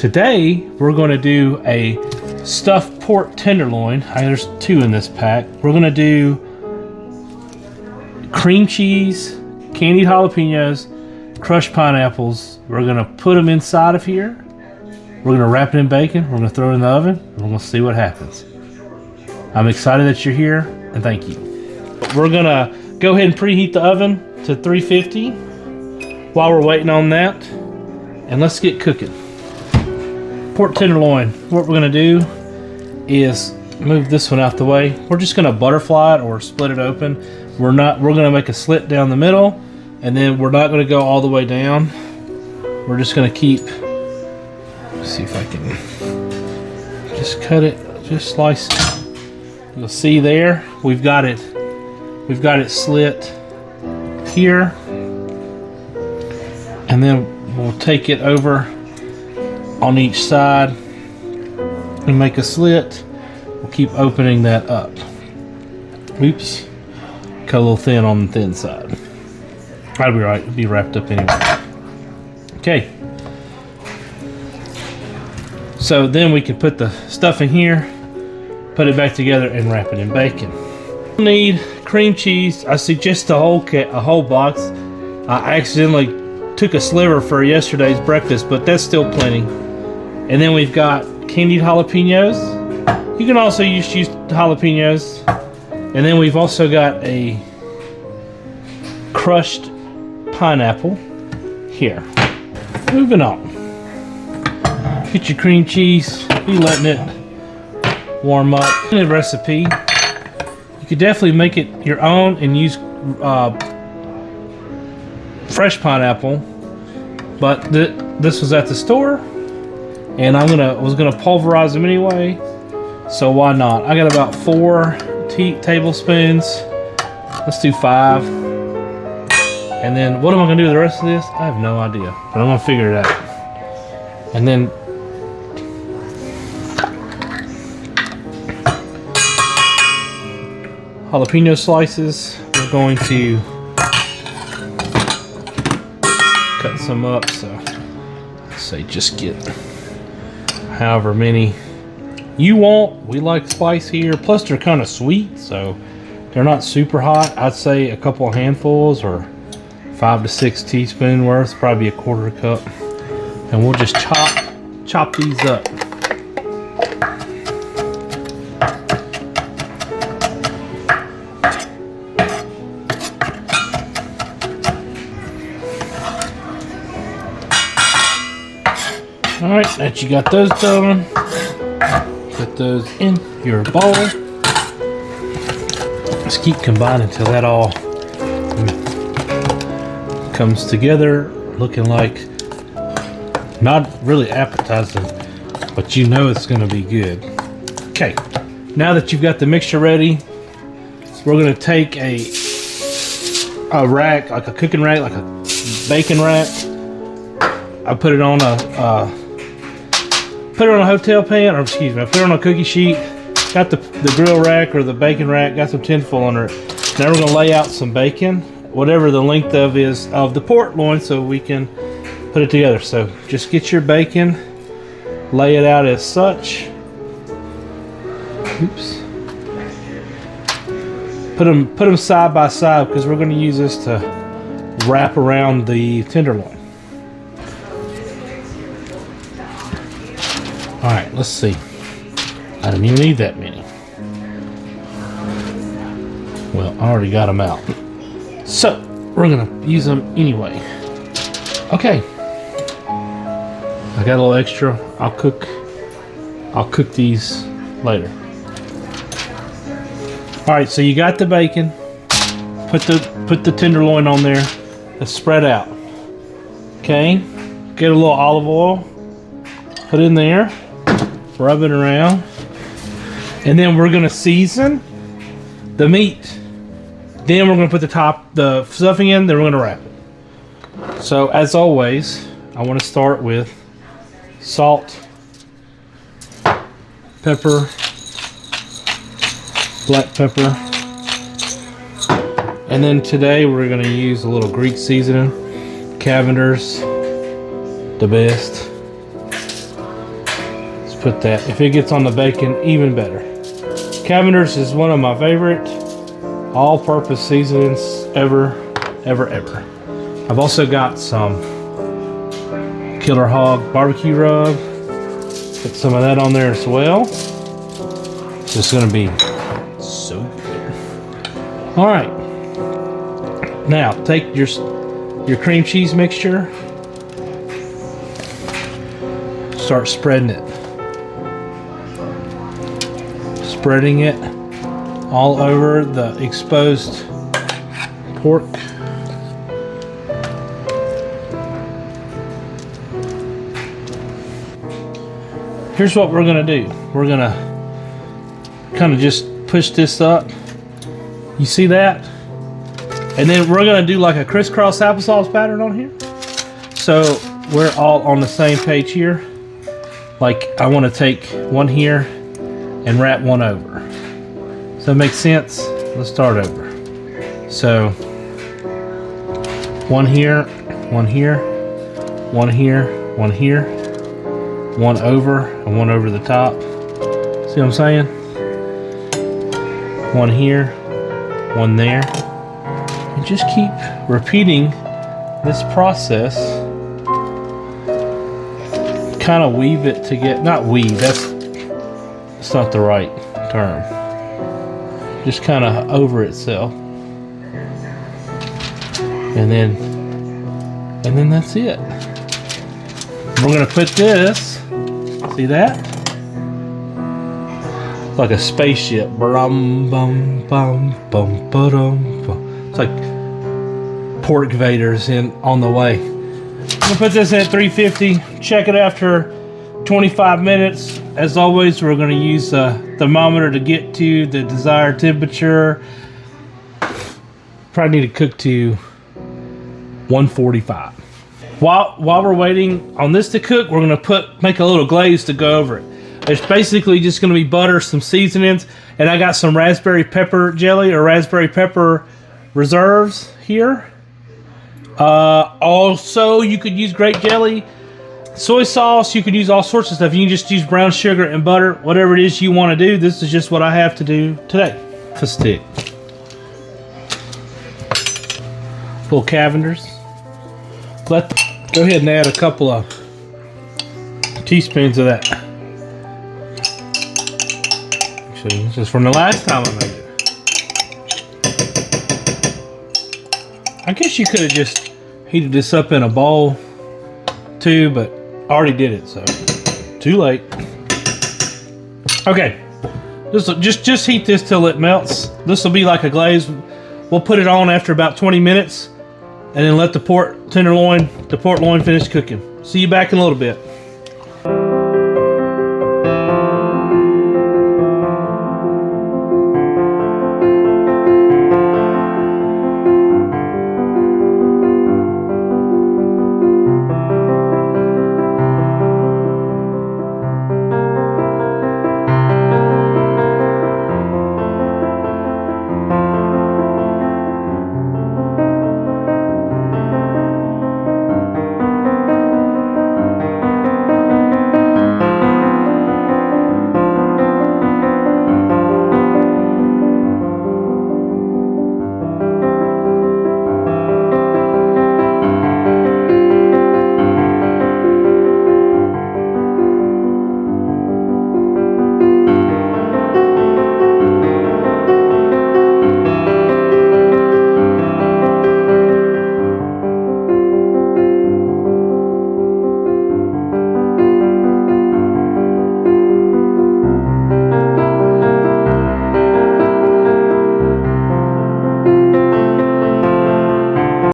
Today, we're gonna do a stuffed pork tenderloin. There's 2 in this pack. We're gonna do cream cheese, candied jalapeños, crushed pineapples. We're gonna put them inside of here. We're gonna wrap it in bacon. We're gonna throw it in the oven. And we're gonna see what happens. I'm excited that you're here, and thank you. We're gonna go ahead and preheat the oven to 350 while we're waiting on that, and let's get cooking. Pork tenderloin. What we're gonna do is move this one out the way. We're just gonna butterfly it or split it open. We're gonna make a slit down the middle, and then we're not gonna go all the way down. We're just gonna keep, let's see if I can just cut it, just slice it. You'll see there, we've got it slit here, and then we'll take it over on each side and make a slit. We'll keep opening that up. Oops, cut a little thin on the thin side. That'll be right, it'll be wrapped up anyway. Okay. So then we can put the stuff in here, put it back together, and wrap it in bacon. We'll need cream cheese. I suggest a whole box. I accidentally took a sliver for yesterday's breakfast, but that's still plenty. And then we've got candied jalapeños. You can also use jalapeños. And then we've also got a crushed pineapple here. Moving on. Get your cream cheese. Be letting it warm up. In the recipe, you could definitely make it your own and use fresh pineapple, but this was at the store, and I was gonna pulverize them anyway, so why not? I got about 4 tablespoons. Let's do 5. And then what am I gonna do with the rest of this? I have no idea, but I'm gonna figure it out. And then jalapeno slices. We're going to cut some up, so let's say just get however many you want. We like spice here, plus they're kind of sweet, so they're not super hot. I'd say a couple of handfuls, or 5 to 6 teaspoon worth, probably a 1/4 cup. And we'll just chop these up. Alright, that you got those done, put those in your bowl. Let's keep combining until that all comes together, looking like, not really appetizing, but you know it's gonna be good. Okay, now that you've got the mixture ready, we're gonna take a rack, like a cooking rack, like a bacon rack. I put it on a hotel pan, or excuse me, I put it on a cookie sheet, got the grill rack or the bacon rack, got some tinfoil under it. Now we're gonna lay out some bacon, whatever the length is of the pork loin, so we can put it together. So just get your bacon, lay it out as such. Oops. Put them side by side, because we're gonna use this to wrap around the tenderloin. Alright, let's see. I didn't even need that many. Well, I already got them out. So, we're gonna use them anyway. Okay. I got a little extra. I'll cook these later. Alright, so you got the bacon. Put the tenderloin on there. Let's spread out. Okay. Get a little olive oil. Put it in there. Rub it around, and then we're gonna season the meat. Then we're gonna put the stuffing in. Then we're gonna wrap it. So as always, I want to start with salt, pepper, black pepper, and then today we're gonna use a little Greek seasoning, Cavender's, the best. put that. If it gets on the bacon, even better. Cavender's is one of my favorite all-purpose seasonings ever. I've also got some Killer Hog barbecue rub. Put some of that on there as well. It's just gonna be so good. All right. Now take your cream cheese mixture. Start spreading it. Spreading it all over the exposed pork. Here's what we're gonna do. We're gonna kind of just push this up. You see that? And then we're gonna do like a crisscross applesauce pattern on here. So we're all on the same page here. Like I wanna take one here and wrap one over. Does that make sense? Let's start over. So one here, one here, one here, one here, one over, and one over the top. See what I'm saying? One here, one there. And just keep repeating this process. Kind of weave it to get, not weave, that's not the right term. Just kind of over itself. And then that's it. We're gonna put this, see that? It's like a spaceship. It's like pork vaders on the way. I'm gonna put this in at 350. Check it after 25 minutes. As always, we're gonna use a thermometer to get to the desired temperature. Probably need to cook to 145. While we're waiting on this to cook, we're gonna make a little glaze to go over it. It's basically just gonna be butter, some seasonings, and I got some raspberry pepper jelly or raspberry pepper reserves here. Also, you could use grape jelly, soy sauce. You could use all sorts of stuff. You can just use brown sugar and butter, whatever it is you want to do. This is just what I have to do today. A stick. Little Cavender's. Go ahead and add a couple of teaspoons of that. Actually, this is from the last time I made it. I guess you could have just heated this up in a bowl too, but I already did it, so too late. Okay, just heat this till it melts. This will be like a glaze. We'll put it on after about 20 minutes, and then let the pork loin finish cooking. See you back in a little bit.